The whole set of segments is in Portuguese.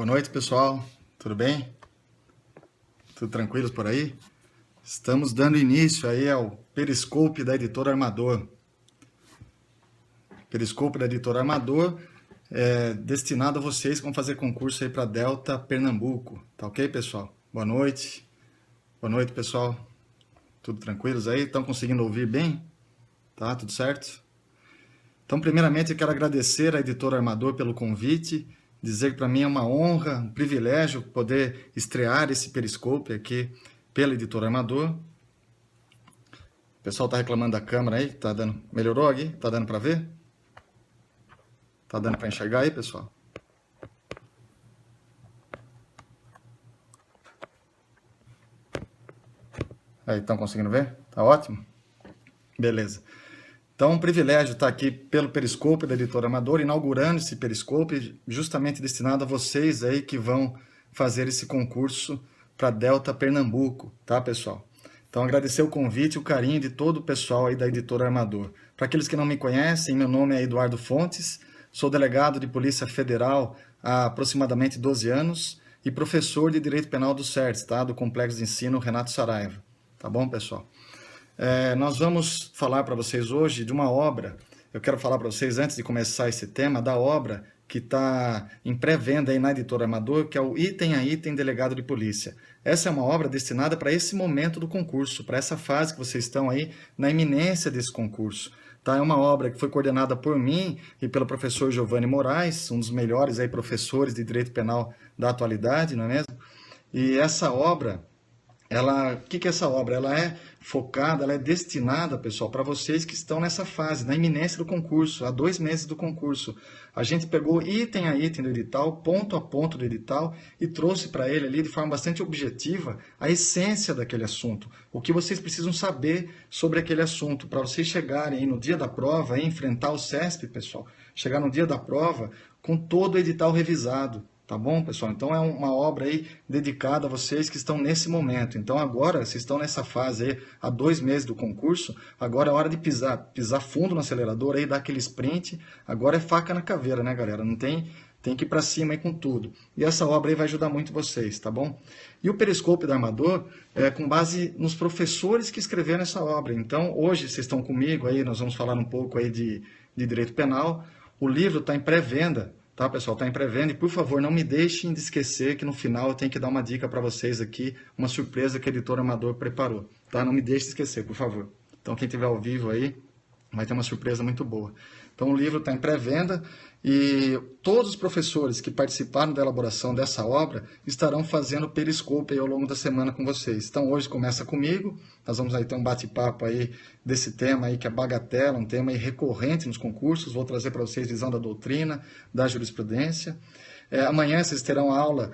Boa noite, pessoal. Tudo bem? Tudo tranquilo por aí? Estamos dando início aí ao Periscope da Editora Armador. Periscope da Editora Armador é destinado a vocês que vão fazer concurso aí para Delta, Pernambuco. Tá ok, pessoal? Boa noite. Boa noite, pessoal. Tudo tranquilos aí? Estão conseguindo ouvir bem? Tá, tudo certo? Então, primeiramente, eu quero agradecer à Editora Armador pelo convite, dizer que para mim é uma honra, um privilégio poder estrear esse Periscope aqui pela Editora Armador. O pessoal está reclamando da câmera aí, tá dando... Melhorou aqui? Tá dando para ver? Tá dando para enxergar aí, pessoal? Aí, estão conseguindo ver? Tá ótimo? Beleza. Então, é um privilégio estar aqui pelo Periscope da Editora Armador, inaugurando esse Periscope, justamente destinado a vocês aí que vão fazer esse concurso para Delta Pernambuco, tá, pessoal? Então, agradecer o convite e o carinho de todo o pessoal aí da Editora Armador. Para aqueles que não me conhecem, meu nome é Eduardo Fontes, sou delegado de Polícia Federal há aproximadamente 12 anos e professor de Direito Penal do CERTS, tá? Do Complexo de Ensino Renato Saraiva. Tá bom, pessoal? Nós vamos falar para vocês hoje de uma obra. Eu quero falar para vocês, antes de começar esse tema, da obra que está em pré-venda aí na Editora Armador, que é o Item a Item Delegado de Polícia. Essa é uma obra destinada para esse momento do concurso, para essa fase que vocês estão aí na iminência desse concurso. Tá? É uma obra que foi coordenada por mim e pelo professor Giovanni Moraes, um dos melhores aí professores de Direito Penal da atualidade, não é mesmo? E essa obra... o que é essa obra? Ela é focada, ela é destinada, pessoal, para vocês que estão nessa fase, na iminência do concurso, há 2 meses do concurso. A gente pegou item a item do edital, ponto a ponto do edital, e trouxe para ele ali, de forma bastante objetiva, a essência daquele assunto. O que vocês precisam saber sobre aquele assunto, para vocês chegarem aí no dia da prova, e enfrentar o CESP, pessoal, chegar no dia da prova com todo o edital revisado. Tá bom, pessoal? Então é uma obra aí dedicada a vocês que estão nesse momento. Então agora, vocês estão nessa fase aí, há 2 meses do concurso, agora é hora de pisar fundo no acelerador aí, dar aquele sprint. Agora é faca na caveira, né, galera? Não tem que ir para cima aí com tudo. E essa obra aí vai ajudar muito vocês, tá bom? E o Periscope da Armador é com base nos professores que escreveram essa obra. Então, hoje vocês estão comigo aí, nós vamos falar um pouco aí de direito penal. O livro está em pré-venda. Tá, pessoal? Está em pré-venda e, por favor, não me deixem de esquecer que no final eu tenho que dar uma dica para vocês aqui, uma surpresa que a Editora Armador preparou. Tá? Não me deixe de esquecer, por favor. Então, quem estiver ao vivo aí, vai ter uma surpresa muito boa. Então, o livro está em pré-venda e todos os professores que participaram da elaboração dessa obra estarão fazendo periscope aí ao longo da semana com vocês. Então, hoje começa comigo, nós vamos aí ter um bate-papo aí desse tema aí que é bagatela, um tema aí recorrente nos concursos. Vou trazer para vocês visão da doutrina, da jurisprudência. Amanhã vocês terão aula,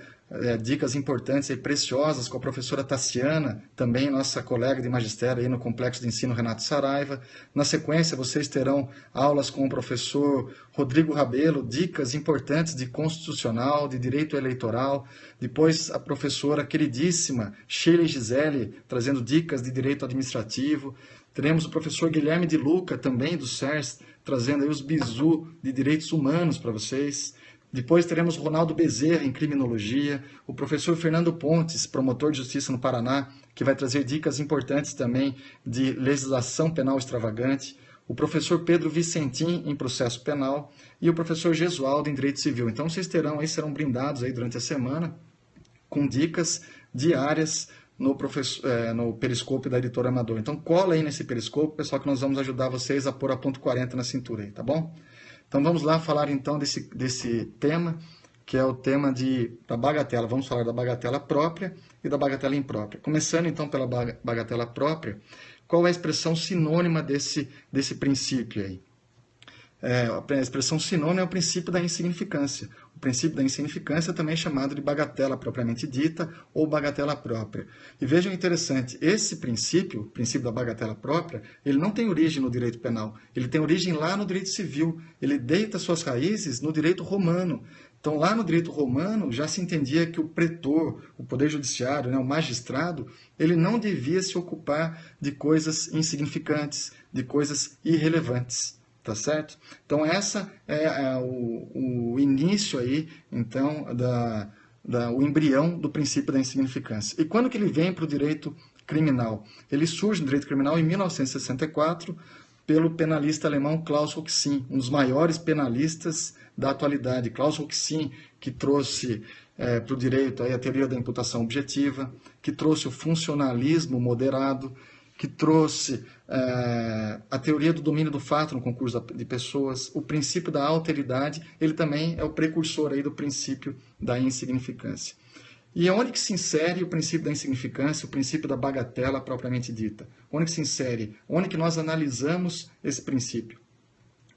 dicas importantes e preciosas com a professora Tassiana, também nossa colega de magistério aí no Complexo de Ensino Renato Saraiva. Na sequência, vocês terão aulas com o professor Rodrigo Rabelo, dicas importantes de constitucional, de direito eleitoral. Depois, a professora queridíssima Sheila Gisele, trazendo dicas de direito administrativo. Teremos o professor Guilherme de Luca, também do CERS, trazendo aí os bizu de direitos humanos para vocês. Depois teremos Ronaldo Bezerra, em criminologia, o professor Fernando Pontes, promotor de justiça no Paraná, que vai trazer dicas importantes também de legislação penal extravagante, o professor Pedro Vicentim, em processo penal, e o professor Gesualdo, em direito civil. Então, vocês serão brindados aí durante a semana com dicas diárias no Periscope da Editora Armador. Então, cola aí nesse Periscope, pessoal, que nós vamos ajudar vocês a pôr a ponto 40 na cintura aí, tá bom? Então vamos lá falar então desse tema, que é o tema da bagatela. Vamos falar da bagatela própria e da bagatela imprópria. Começando então pela bagatela própria, qual é a expressão sinônima desse princípio aí? A expressão sinônima é o princípio da insignificância. O princípio da insignificância também é chamado de bagatela propriamente dita ou bagatela própria. E vejam interessante, esse princípio, o princípio da bagatela própria, ele não tem origem no direito penal, ele tem origem lá no direito civil, ele deita suas raízes no direito romano. Então, lá no direito romano, já se entendia que o pretor, o poder judiciário, né, o magistrado, ele não devia se ocupar de coisas insignificantes, de coisas irrelevantes. Tá certo? Então, essa é o início aí, então, o embrião do princípio da insignificância. E quando que ele vem para o direito criminal? Ele surge no direito criminal em 1964 pelo penalista alemão Klaus Roxin, um dos maiores penalistas da atualidade. Klaus Roxin, que trouxe para o direito aí a teoria da imputação objetiva, que trouxe o funcionalismo moderado, que trouxe a teoria do domínio do fato no concurso de pessoas, o princípio da alteridade, ele também é o precursor aí do princípio da insignificância. E onde que se insere o princípio da insignificância, o princípio da bagatela propriamente dita? Onde que se insere? Onde que nós analisamos esse princípio?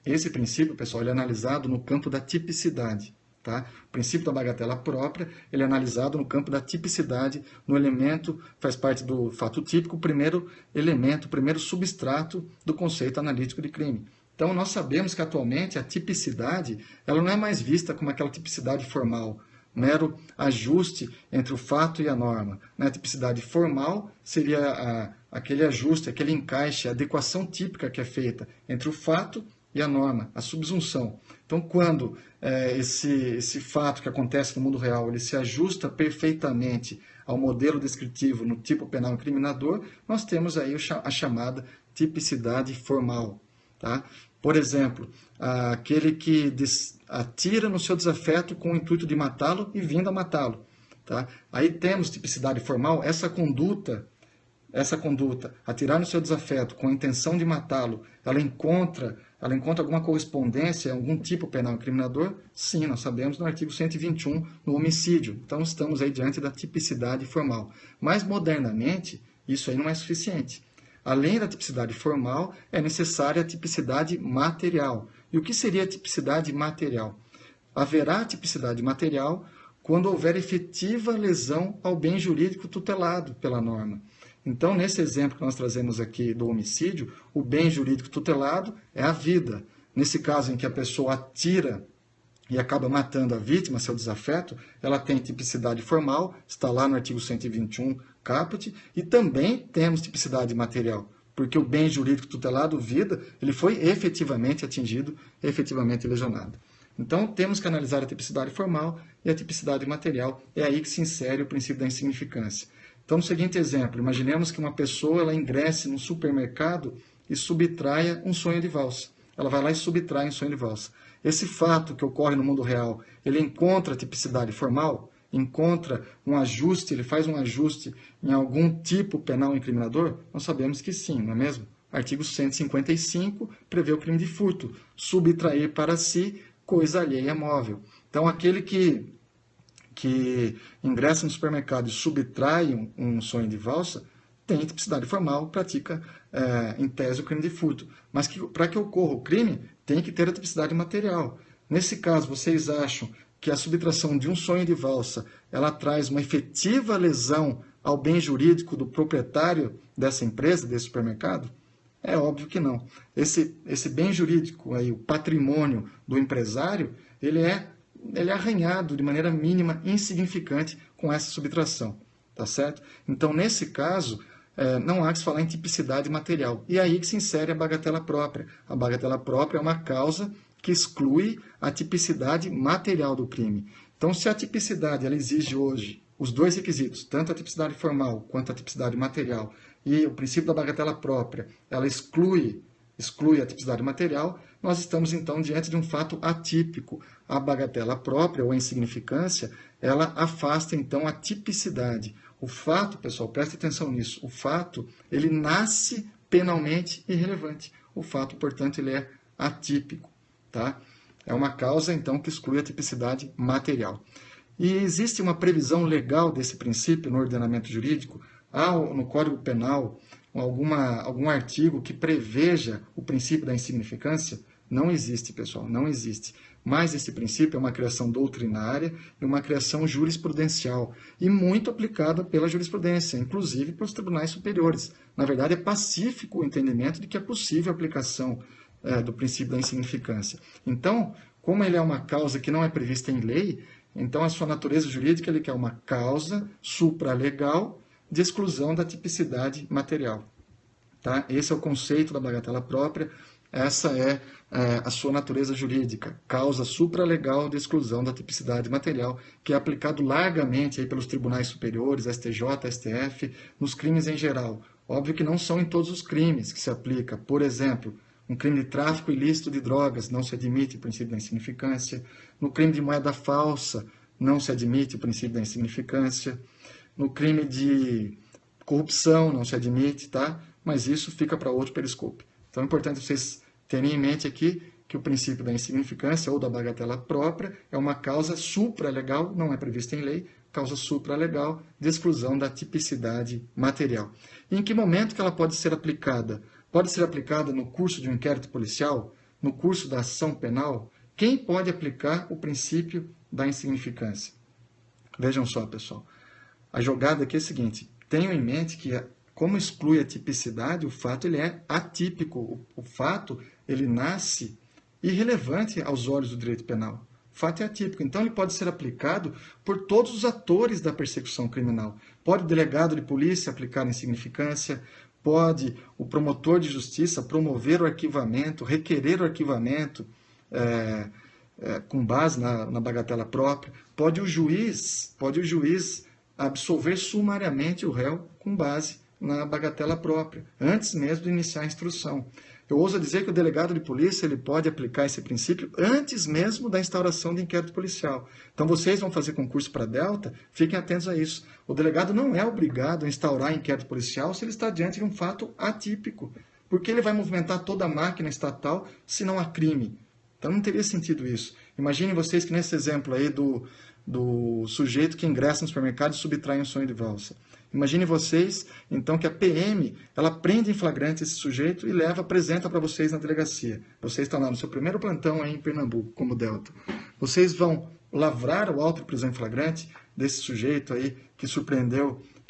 Esse princípio, pessoal, ele é analisado no campo da tipicidade. Tá? O princípio da bagatela própria, ele é analisado no campo da tipicidade, no elemento, faz parte do fato típico, o primeiro elemento, o primeiro substrato do conceito analítico de crime. Então, nós sabemos que atualmente a tipicidade, ela não é mais vista como aquela tipicidade formal, mero ajuste entre o fato e a norma. A tipicidade formal seria aquele ajuste, aquele encaixe, a adequação típica que é feita entre o fato e a norma, a subsunção. Então, quando esse fato que acontece no mundo real, ele se ajusta perfeitamente ao modelo descritivo no tipo penal incriminador, nós temos aí a chamada tipicidade formal. Tá? Por exemplo, aquele que atira no seu desafeto com o intuito de matá-lo e vindo a matá-lo. Tá? Aí temos tipicidade formal, essa conduta, atirar no seu desafeto com a intenção de matá-lo, ela encontra alguma correspondência a algum tipo penal incriminador? Sim, nós sabemos no artigo 121, no homicídio. Então, estamos aí diante da tipicidade formal. Mas, modernamente, isso aí não é suficiente. Além da tipicidade formal, é necessária a tipicidade material. E o que seria a tipicidade material? Haverá tipicidade material quando houver efetiva lesão ao bem jurídico tutelado pela norma. Então, nesse exemplo que nós trazemos aqui do homicídio, o bem jurídico tutelado é a vida. Nesse caso em que a pessoa atira e acaba matando a vítima, seu desafeto, ela tem tipicidade formal, está lá no artigo 121, caput, e também temos tipicidade material, porque o bem jurídico tutelado, vida, ele foi efetivamente atingido, efetivamente lesionado. Então, temos que analisar a tipicidade formal e a tipicidade material, é aí que se insere o princípio da insignificância. Então, no seguinte exemplo, imaginemos que uma pessoa ela ingresse num supermercado e subtraia um sonho de valsa. Ela vai lá e subtrai um sonho de valsa. Esse fato que ocorre no mundo real, ele encontra tipicidade formal? Encontra um ajuste, ele faz um ajuste em algum tipo penal incriminador? Nós sabemos que sim, não é mesmo? Artigo 155 prevê o crime de furto, subtrair para si coisa alheia móvel. Então, aquele que ingressa no supermercado e subtrai um sonho de valsa, tem tipicidade formal, pratica, em tese, o crime de furto. Mas para que ocorra o crime, tem que ter a tipicidade material. Nesse caso, vocês acham que a subtração de um sonho de valsa, ela traz uma efetiva lesão ao bem jurídico do proprietário dessa empresa, desse supermercado? É óbvio que não. Esse bem jurídico, aí, o patrimônio do empresário, ele é arranhado de maneira mínima, insignificante, com essa subtração. Tá certo? Então, nesse caso, não há que se falar em tipicidade material. E aí que se insere a bagatela própria. A bagatela própria é uma causa que exclui a tipicidade material do crime. Então, se a tipicidade ela exige hoje os dois requisitos, tanto a tipicidade formal quanto a tipicidade material, e o princípio da bagatela própria, ela exclui a tipicidade material, nós estamos então diante de um fato atípico. A bagatela própria, ou a insignificância, ela afasta então a tipicidade. O fato, pessoal, preste atenção nisso, o fato, ele nasce penalmente irrelevante. O fato, portanto, ele é atípico. Tá? É uma causa, então, que exclui a tipicidade material. E existe uma previsão legal desse princípio no ordenamento jurídico? Há no Código Penal algum artigo que preveja o princípio da insignificância? Não existe, pessoal, não existe. Mas esse princípio é uma criação doutrinária e uma criação jurisprudencial, e muito aplicada pela jurisprudência, inclusive pelos tribunais superiores. Na verdade, é pacífico o entendimento de que é possível a aplicação do princípio da insignificância. Então, como ele é uma causa que não é prevista em lei, então a sua natureza jurídica ele quer uma causa supralegal de exclusão da tipicidade material. Tá? Esse é o conceito da bagatela própria, Essa é a sua natureza jurídica, causa supralegal de exclusão da tipicidade material, que é aplicado largamente aí pelos tribunais superiores, STJ, STF, nos crimes em geral. Óbvio que não são em todos os crimes que se aplica. Por exemplo, um crime de tráfico ilícito de drogas não se admite o princípio da insignificância. No crime de moeda falsa não se admite o princípio da insignificância. No crime de corrupção não se admite, tá? Mas isso fica para outro periscope. Então é importante vocês terem em mente aqui que o princípio da insignificância ou da bagatela própria é uma causa supralegal, não é prevista em lei, causa supralegal de exclusão da tipicidade material. E em que momento que ela pode ser aplicada? Pode ser aplicada no curso de um inquérito policial, no curso da ação penal? Quem pode aplicar o princípio da insignificância? Vejam só, pessoal. A jogada aqui é a seguinte, tenham em mente que como exclui a tipicidade, o fato ele é atípico. O fato ele nasce irrelevante aos olhos do direito penal. O fato é atípico, então ele pode ser aplicado por todos os atores da persecução criminal. Pode o delegado de polícia aplicar a insignificância, pode o promotor de justiça promover o arquivamento, requerer o arquivamento com base na bagatela própria, pode o juiz absolver sumariamente o réu com base na bagatela própria, antes mesmo de iniciar a instrução. Eu ouso dizer que o delegado de polícia ele pode aplicar esse princípio antes mesmo da instauração de inquérito policial. Então, vocês vão fazer concurso para Delta, fiquem atentos a isso. O delegado não é obrigado a instaurar inquérito policial se ele está diante de um fato atípico, porque ele vai movimentar toda a máquina estatal se não há crime. Então, não teria sentido isso. Imaginem vocês que nesse exemplo aí do sujeito que ingressa no supermercado e subtrai um sonho de valsa. Imagine vocês, então, que a PM, ela prende em flagrante esse sujeito e apresenta para vocês na delegacia. Vocês estão lá no seu primeiro plantão aí em Pernambuco, como Delta. Vocês vão lavrar o auto de prisão em flagrante desse sujeito aí que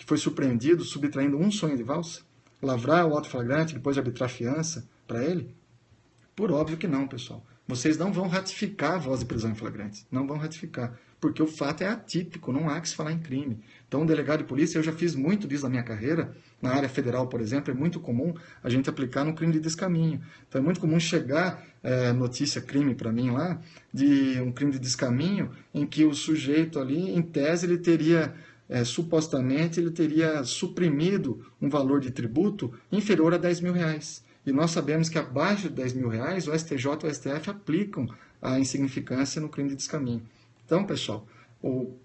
foi surpreendido subtraindo um sonho de valsa? Lavrar o auto flagrante, depois arbitrar fiança para ele? Por óbvio que não, pessoal. Vocês não vão ratificar a voz de prisão em flagrante. Não vão ratificar. Porque o fato é atípico, não há que se falar em crime. Então, o delegado de polícia, eu já fiz muito disso na minha carreira. Na área federal, por exemplo, é muito comum a gente aplicar no crime de descaminho. Então, é muito comum chegar notícia, crime para mim lá, de um crime de descaminho, em que o sujeito ali, em tese, ele teria, supostamente, ele teria suprimido um valor de tributo inferior a R$10.000. E nós sabemos que abaixo de R$10.000, o STJ e o STF aplicam a insignificância no crime de descaminho. Então, pessoal,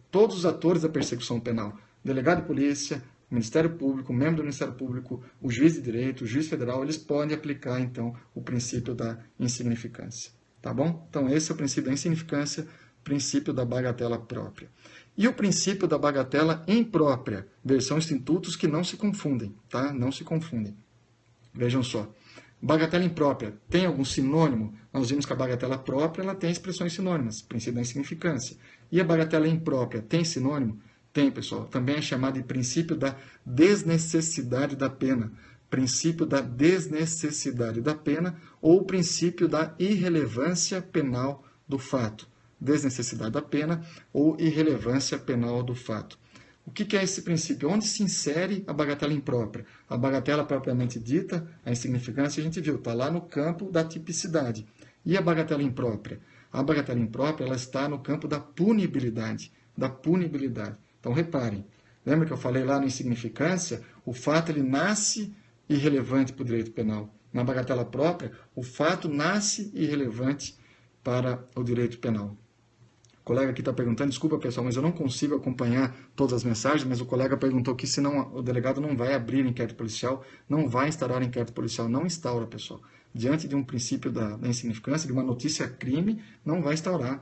todos os atores da persecução penal, delegado de polícia, Ministério Público, membro do Ministério Público, o juiz de direito, o juiz federal, eles podem aplicar, então, o princípio da insignificância. Tá bom? Então, esse é o princípio da insignificância, princípio da bagatela própria. E o princípio da bagatela imprópria, versão institutos que não se confundem, tá? Não se confundem. Vejam só. Bagatela imprópria tem algum sinônimo? Nós vimos que a bagatela própria ela tem expressões sinônimas, princípio da insignificância. E a bagatela imprópria tem sinônimo? Tem, pessoal. Também é chamado de princípio da desnecessidade da pena. Princípio da desnecessidade da pena ou princípio da irrelevância penal do fato. Desnecessidade da pena ou irrelevância penal do fato. O que é esse princípio? Onde se insere a bagatela imprópria? A bagatela propriamente dita, a insignificância, a gente viu, está lá no campo da tipicidade. E a bagatela imprópria? A bagatela imprópria ela está no campo da punibilidade. Então, reparem, lembra que eu falei lá na insignificância? O fato ele nasce irrelevante para o direito penal. Na bagatela própria, o fato nasce irrelevante para o direito penal. O colega aqui está perguntando, desculpa pessoal, mas eu não consigo acompanhar todas as mensagens, mas o colega perguntou que senão o delegado não vai abrir inquérito policial, não vai instaurar inquérito policial, não instaura, pessoal. Diante de um princípio da insignificância, de uma notícia crime, não vai instaurar.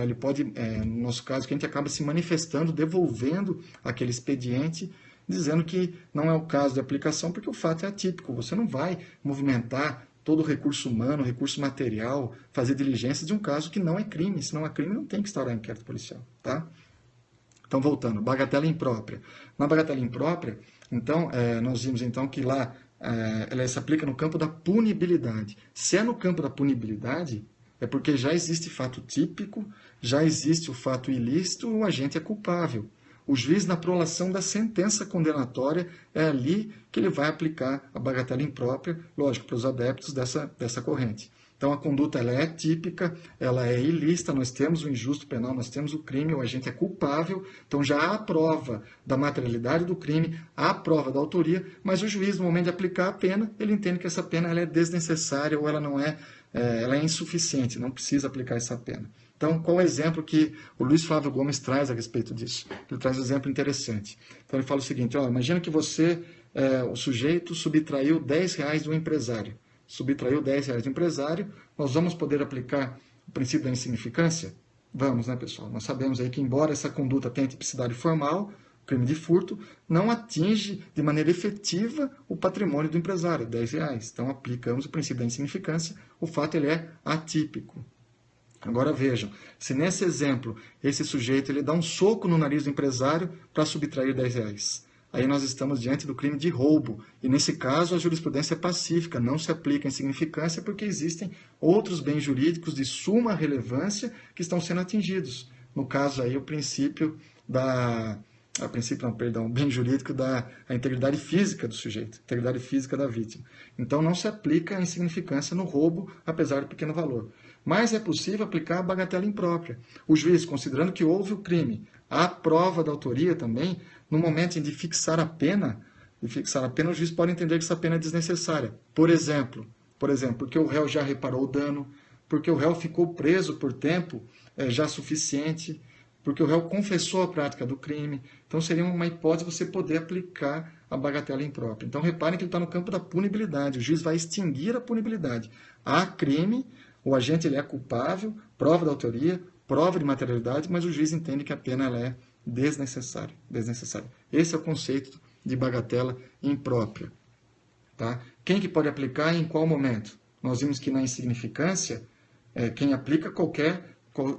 Ele pode, no nosso caso, que a gente acaba se manifestando, devolvendo aquele expediente, dizendo que não é o caso de aplicação, porque o fato é atípico. Você não vai movimentar todo o recurso humano, recurso material, fazer diligência de um caso que não é crime. Se não é crime, não tem que instaurar inquérito policial, tá? Então, voltando, bagatela imprópria. Na bagatela imprópria, então, nós vimos então que lá ela se aplica no campo da punibilidade. Se é no campo da punibilidade, é porque já existe fato típico, já existe o fato ilícito, o agente é culpável. O juiz, na prolação da sentença condenatória, é ali que ele vai aplicar a bagatela imprópria, lógico, para os adeptos dessa corrente. Então, a conduta ela é típica, ela é ilícita, nós temos o injusto penal, nós temos o crime, o agente é culpável, então já há a prova da materialidade do crime, há a prova da autoria, mas o juiz, no momento de aplicar a pena, ele entende que essa pena ela é desnecessária ou ela não ela é insuficiente, não precisa aplicar essa pena. Então, qual é o exemplo que o Luiz Flávio Gomes traz a respeito disso? Ele traz um exemplo interessante. Então, ele fala o seguinte, imagina que você, o sujeito, subtraiu R$10 do empresário. Subtraiu R$10 do empresário, nós vamos poder aplicar o princípio da insignificância? Vamos, né, pessoal? Nós sabemos aí que, embora essa conduta tenha tipicidade formal, o crime de furto não atinge de maneira efetiva o patrimônio do empresário, R$10. Então, aplicamos o princípio da insignificância, o fato ele é atípico. Agora vejam, se nesse exemplo, esse sujeito ele dá um soco no nariz do empresário para subtrair R$10. Aí nós estamos diante do crime de roubo. E nesse caso a jurisprudência é pacífica, não se aplica a insignificância porque existem outros bens jurídicos de suma relevância que estão sendo atingidos. No caso aí o princípio bem jurídico da integridade física do sujeito, integridade física da vítima. Então não se aplica a insignificância no roubo, apesar do pequeno valor. Mas é possível aplicar a bagatela imprópria. O juiz, considerando que houve o crime, há prova da autoria também, no momento de fixar a pena, o juiz pode entender que essa pena é desnecessária. Por exemplo, porque o réu já reparou o dano, porque o réu ficou preso por tempo já suficiente, porque o réu confessou a prática do crime. Então, seria uma hipótese você poder aplicar a bagatela imprópria. Então, reparem que ele está no campo da punibilidade. O juiz vai extinguir a punibilidade. Há crime, o agente ele é culpável, prova da autoria, prova de materialidade, mas o juiz entende que a pena ela é desnecessária. Esse é o conceito de bagatela imprópria. Tá? Quem que pode aplicar e em qual momento? Nós vimos que na insignificância, quem aplica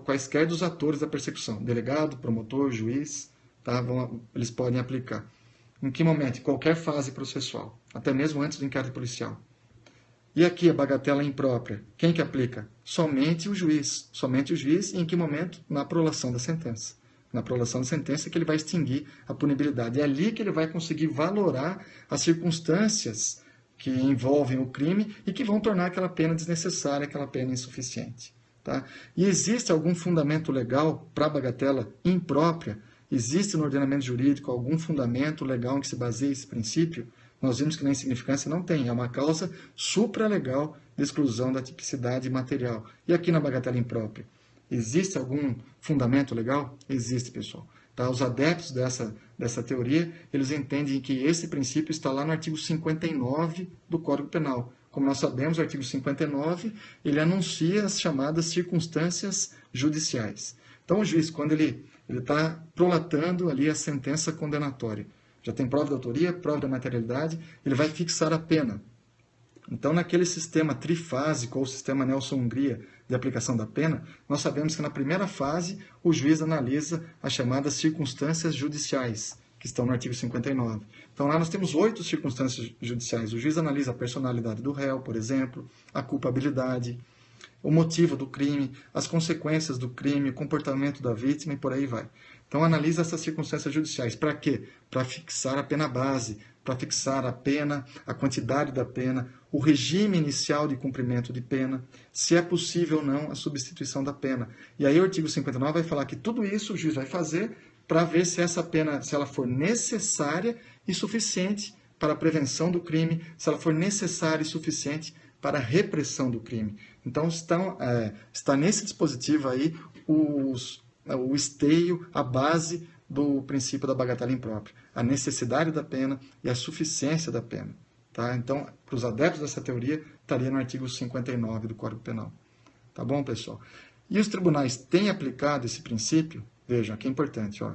quaisquer dos atores da persecução, delegado, promotor, juiz, tá? Eles podem aplicar. Em que momento? Em qualquer fase processual, até mesmo antes do inquérito policial. E aqui a bagatela imprópria, quem que aplica? Somente o juiz. Somente o juiz e em que momento? Na prolação da sentença. Na prolação da sentença que ele vai extinguir a punibilidade. É ali que ele vai conseguir valorar as circunstâncias que envolvem o crime e que vão tornar aquela pena desnecessária, aquela pena insuficiente. Tá? E existe algum fundamento legal para a bagatela imprópria? Existe no ordenamento jurídico algum fundamento legal em que se baseie esse princípio? Nós vimos que na insignificância não tem, é uma causa supralegal de exclusão da tipicidade material. E aqui na bagatela imprópria? Existe algum fundamento legal? Existe, pessoal. Tá? Os adeptos dessa teoria, eles entendem que esse princípio está lá no artigo 59 do Código Penal. Como nós sabemos, o artigo 59, ele anuncia as chamadas circunstâncias judiciais. Então, o juiz, quando ele está prolatando ali a sentença condenatória, já tem prova da autoria, prova da materialidade, ele vai fixar a pena. Então, naquele sistema trifásico, ou sistema Nelson-Hungria de aplicação da pena, nós sabemos que na primeira fase o juiz analisa as chamadas circunstâncias judiciais, que estão no artigo 59. Então, lá nós temos 8 circunstâncias judiciais. O juiz analisa a personalidade do réu, por exemplo, a culpabilidade, o motivo do crime, as consequências do crime, o comportamento da vítima e por aí vai. Então, analisa essas circunstâncias judiciais. Para quê? Para fixar a pena base, para fixar a pena, a quantidade da pena, o regime inicial de cumprimento de pena, se é possível ou não a substituição da pena. E aí o artigo 59 vai falar que tudo isso o juiz vai fazer para ver se essa pena, se ela for necessária e suficiente para a prevenção do crime, se ela for necessária e suficiente para a repressão do crime. Então, está nesse dispositivo aí o esteio, a base do princípio da bagatela imprópria, a necessidade da pena e a suficiência da pena. Tá? Então, para os adeptos dessa teoria, estaria no artigo 59 do Código Penal. Tá bom, pessoal? E os tribunais têm aplicado esse princípio? Vejam, aqui é importante. Ó.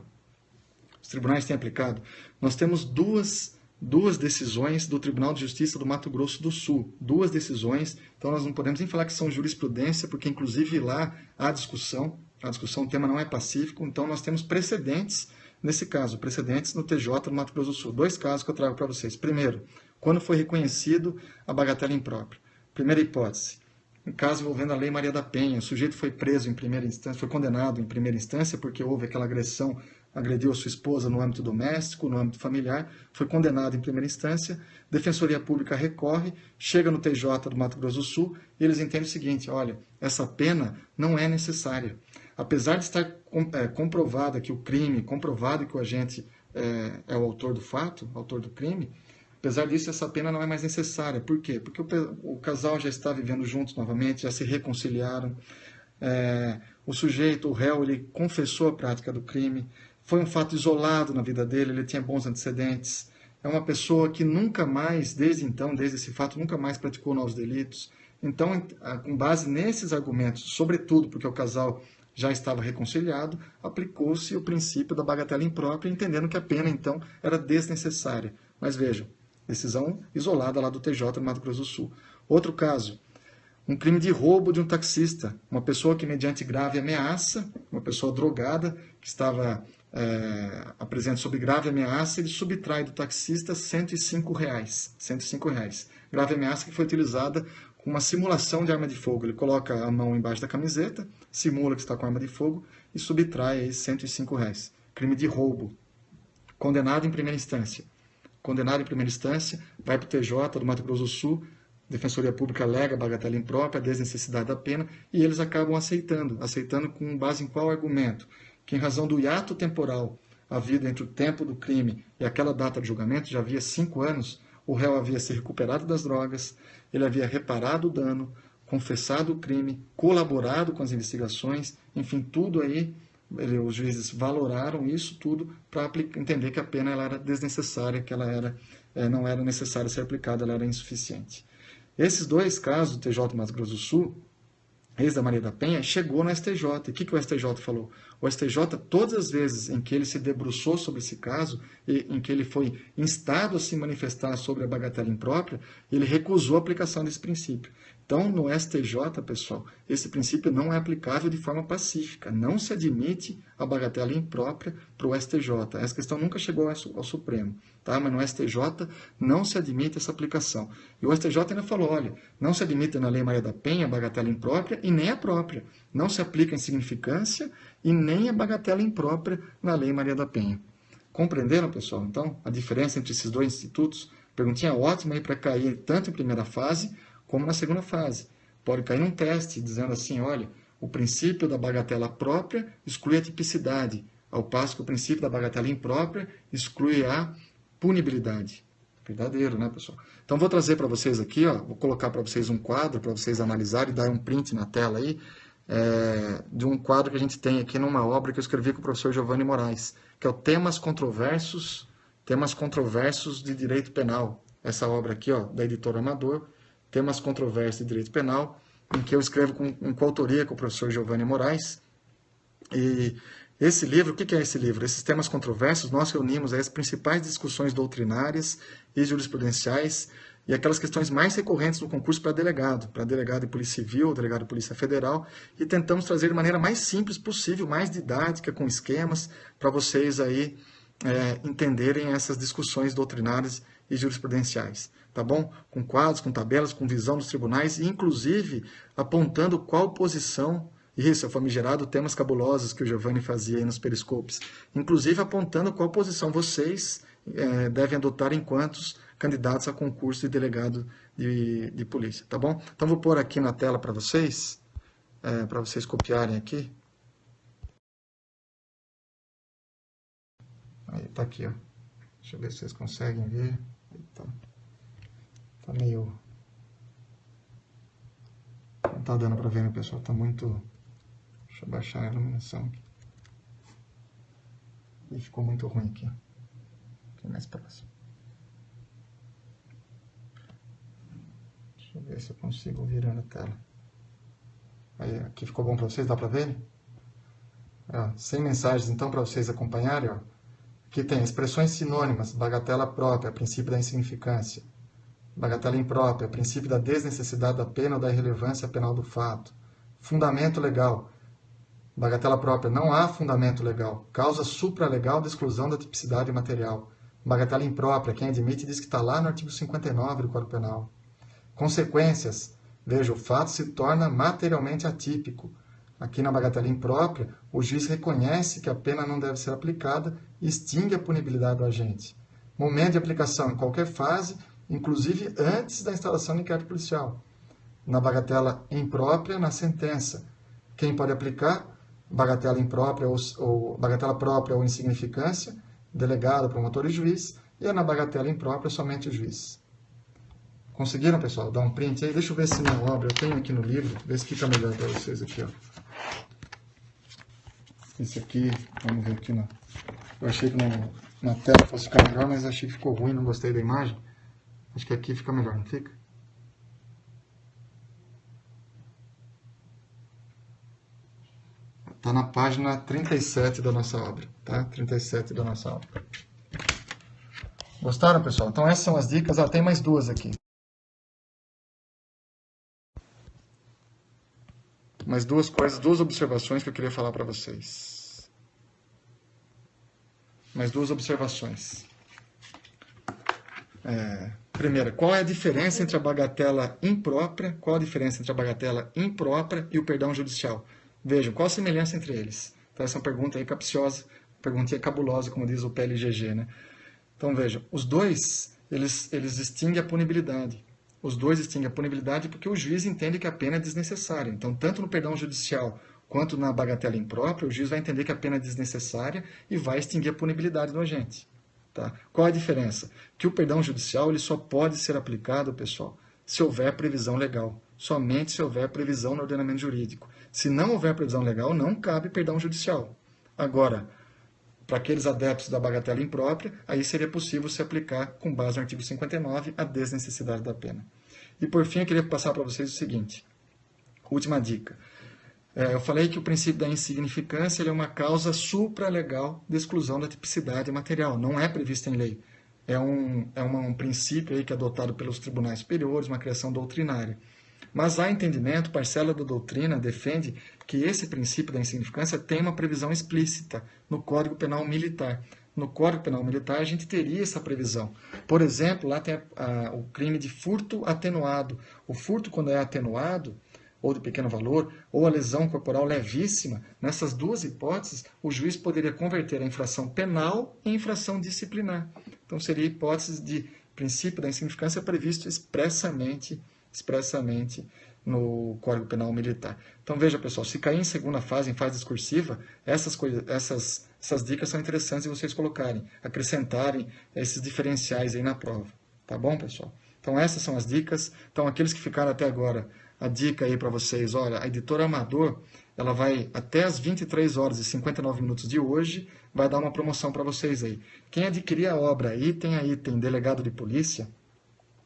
Os tribunais têm aplicado. Nós temos duas decisões do Tribunal de Justiça do Mato Grosso do Sul. 2 decisões. Então, nós não podemos nem falar que são jurisprudência, porque, inclusive, lá há discussão. O tema não é pacífico. Então, nós temos precedentes, nesse caso, precedentes no TJ do Mato Grosso do Sul. 2 casos que eu trago para vocês. Primeiro, quando foi reconhecido a bagatela imprópria. Primeira hipótese. Em caso envolvendo a Lei Maria da Penha, o sujeito foi preso em primeira instância, foi condenado em primeira instância porque houve aquela agressão agrediu a sua esposa no âmbito doméstico, no âmbito familiar, foi condenado em primeira instância, Defensoria Pública recorre, chega no TJ do Mato Grosso do Sul e eles entendem o seguinte, olha, essa pena não é necessária. Apesar de estar comprovado que o crime, comprovado que o agente é o autor do fato, autor do crime, apesar disso, essa pena não é mais necessária. Por quê? Porque o casal já está vivendo juntos novamente, já se reconciliaram, o sujeito, o réu, ele confessou a prática do crime, foi um fato isolado na vida dele, ele tinha bons antecedentes, é uma pessoa que nunca mais, desde então, desde esse fato, nunca mais praticou novos delitos. Então, com base nesses argumentos, sobretudo porque o casal já estava reconciliado, aplicou-se o princípio da bagatela imprópria, entendendo que a pena, então, era desnecessária. Mas vejam, decisão isolada lá do TJ do Mato Grosso do Sul. Outro caso, um crime de roubo de um taxista, uma pessoa que, mediante grave ameaça, uma pessoa drogada, que estava apresente sob grave ameaça, ele subtrai do taxista R$105. R$105. Grave ameaça que foi utilizada com uma simulação de arma de fogo. Ele coloca a mão embaixo da camiseta, simula que está com arma de fogo e subtrai aí R$105. Crime de roubo. Condenado em primeira instância. Condenado em primeira instância, vai para o TJ do Mato Grosso do Sul, Defensoria Pública alega bagatela imprópria, desnecessidade da pena, e eles acabam aceitando com base em qual argumento? Que em razão do hiato temporal havido entre o tempo do crime e aquela data de julgamento, já havia 5 anos, o réu havia se recuperado das drogas, ele havia reparado o dano, confessado o crime, colaborado com as investigações, enfim, tudo aí, os juízes valoraram isso tudo para entender que a pena ela era desnecessária, que ela não era necessária ser aplicada, ela era insuficiente. Esses dois casos do TJ do Mato Grosso do Sul, ex da Maria da Penha, chegou no STJ. E o que o STJ falou? O STJ, todas as vezes em que ele se debruçou sobre esse caso, e em que ele foi instado a se manifestar sobre a bagatela imprópria, ele recusou a aplicação desse princípio. Então, no STJ, pessoal, esse princípio não é aplicável de forma pacífica. Não se admite a bagatela imprópria para o STJ. Essa questão nunca chegou ao Supremo, tá? Mas no STJ não se admite essa aplicação. E o STJ ainda falou, olha, não se admite na Lei Maria da Penha a bagatela imprópria e nem a própria. Não se aplica em significância e nem a bagatela imprópria na Lei Maria da Penha. Compreenderam, pessoal? Então, a diferença entre esses dois institutos? Perguntinha ótima aí para cair tanto em primeira fase como na segunda fase. Pode cair num teste dizendo assim, olha, o princípio da bagatela própria exclui a tipicidade, ao passo que o princípio da bagatela imprópria exclui a punibilidade. Verdadeiro, né, pessoal? Então, vou trazer para vocês aqui, ó, vou colocar para vocês um quadro para vocês analisarem e dar um print na tela aí, de um quadro que a gente tem aqui numa obra que eu escrevi com o professor Giovanni Moraes, que é o Temas Controversos de Direito Penal. Essa obra aqui, ó, da editora Amador, Temas Controversos de Direito Penal, em que eu escrevo com coautoria com o professor Giovanni Moraes. E esse livro, o que é esse livro? Esses temas controversos, nós reunimos as principais discussões doutrinárias e jurisprudenciais e aquelas questões mais recorrentes no concurso para delegado de Polícia Civil, delegado de Polícia Federal, e tentamos trazer de maneira mais simples possível, mais didática, com esquemas, para vocês aí entenderem essas discussões doutrinárias e jurisprudenciais. Tá bom? Com quadros, com tabelas, com visão dos tribunais, e inclusive apontando qual posição, isso é o famigerado temas cabulosos que o Giovanni fazia aí nos periscopes, inclusive apontando qual posição vocês devem adotar enquanto candidatos a concurso de delegado de polícia, tá bom? Então vou pôr aqui na tela para vocês copiarem aqui. Aí, tá aqui, ó. Deixa eu ver se vocês conseguem ver. Eita. Tá meio... Não tá dando para ver, né, pessoal? Tá muito... Deixa eu baixar a iluminação aqui. E ficou muito ruim aqui. Aqui mais próximo. Deixa eu ver se eu consigo virar a tela. Aí, aqui ficou bom para vocês? Dá para ver? Sem mensagens, então, para vocês acompanharem, ó. Aqui tem expressões sinônimas, bagatela própria, princípio da insignificância. Bagatela imprópria, princípio da desnecessidade da pena ou da irrelevância penal do fato. Fundamento legal. Bagatela própria, não há fundamento legal. Causa supralegal de exclusão da tipicidade material. Bagatela imprópria, quem admite diz que está lá no artigo 59 do Código Penal. Consequências. Veja, o fato se torna materialmente atípico. Aqui na bagatela imprópria, o juiz reconhece que a pena não deve ser aplicada e extingue a punibilidade do agente. Momento de aplicação em qualquer fase, inclusive antes da instalação do inquérito policial. Na bagatela imprópria, na sentença. Quem pode aplicar? Bagatela imprópria ou bagatela própria ou insignificância, delegado, promotor e juiz, e na bagatela imprópria, somente o juiz. Conseguiram, pessoal? Dar um print aí? Deixa eu ver se na obra eu tenho aqui no livro, ver se fica melhor para vocês aqui, ó. Esse aqui, vamos ver aqui, eu achei que na tela fosse ficar melhor, mas achei que ficou ruim, não gostei da imagem. Acho que aqui fica melhor, não fica? Está na página 37 da nossa obra, tá? 37 da nossa obra. Gostaram, pessoal? Então essas são as dicas. Tem mais duas aqui. Mais duas coisas, duas observações que eu queria falar para vocês. Mais duas observações. Primeira, qual é a diferença entre a bagatela imprópria, e o perdão judicial? Vejam, qual a semelhança entre eles? Então, essa é uma pergunta aí capciosa, perguntinha cabulosa, como diz o PLGG, né? Então, vejam, os dois, eles extinguem a punibilidade. Os dois extinguem a punibilidade porque o juiz entende que a pena é desnecessária. Então, tanto no perdão judicial quanto na bagatela imprópria, o juiz vai entender que a pena é desnecessária e vai extinguir a punibilidade do agente. Tá? Qual a diferença? Que o perdão judicial ele só pode ser aplicado, pessoal, se houver previsão legal. Somente se houver previsão no ordenamento jurídico. Se não houver previsão legal, não cabe perdão judicial. Agora, para aqueles adeptos da bagatela imprópria, aí seria possível se aplicar, com base no artigo 59, a desnecessidade da pena. E por fim, eu queria passar para vocês o seguinte, última dica. Eu falei que o princípio da insignificância ele é uma causa supralegal de exclusão da tipicidade material, não é previsto em lei. É um princípio aí que é adotado pelos tribunais superiores, uma criação doutrinária. Mas há entendimento, parcela da doutrina defende que esse princípio da insignificância tem uma previsão explícita no Código Penal Militar. No Código Penal Militar a gente teria essa previsão. Por exemplo, lá tem o crime de furto atenuado. O furto, quando é atenuado, ou de pequeno valor, ou a lesão corporal levíssima, nessas duas hipóteses, o juiz poderia converter a infração penal em infração disciplinar. Então seria a hipótese de princípio da insignificância previsto expressamente no Código Penal Militar. Então veja, pessoal, se cair em segunda fase, em fase discursiva, essas dicas são interessantes de vocês colocarem, acrescentarem esses diferenciais aí na prova. Tá bom, pessoal? Então essas são as dicas. Então aqueles que ficaram até agora, a dica aí para vocês, olha, a Editora Amador, ela vai até as 23 horas e 59 minutos de hoje, vai dar uma promoção para vocês aí. Quem adquirir a obra item a item Delegado de Polícia,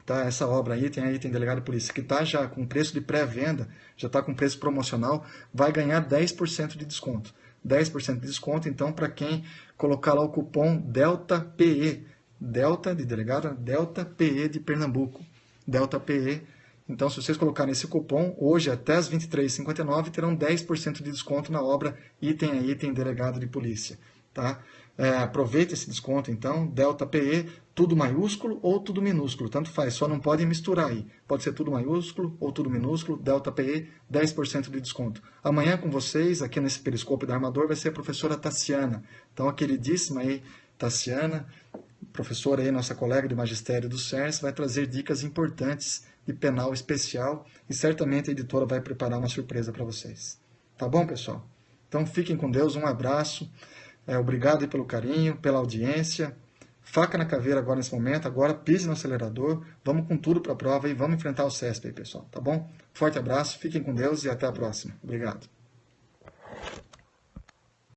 tá? Essa obra item a item Delegado de Polícia, que está já com preço de pré-venda, já está com preço promocional, vai ganhar 10% de desconto. 10% de desconto, então, para quem colocar lá o cupom DELTA-PE, Delta de delegado, DELTA-PE de Pernambuco, DELTA-PE. Então, se vocês colocarem esse cupom, hoje até as 23h59, terão 10% de desconto na obra item a item Delegado de Polícia. Tá? Aproveite esse desconto, então, DELTA-PE, tudo maiúsculo ou tudo minúsculo, tanto faz, só não pode misturar aí. Pode ser tudo maiúsculo ou tudo minúsculo, DELTA-PE, 10% de desconto. Amanhã com vocês, aqui nesse Periscópio da Armador, vai ser a professora Tassiana. Então, a queridíssima aí, Tassiana, professora aí, nossa colega de magistério do SERS, vai trazer dicas importantes de penal especial e certamente a editora vai preparar uma surpresa para vocês. Tá bom, pessoal? Então fiquem com Deus, um abraço, obrigado aí pelo carinho, pela audiência, faca na caveira agora nesse momento, agora pise no acelerador, vamos com tudo para a prova e vamos enfrentar o CESP aí, pessoal, tá bom? Forte abraço, fiquem com Deus e até a próxima. Obrigado.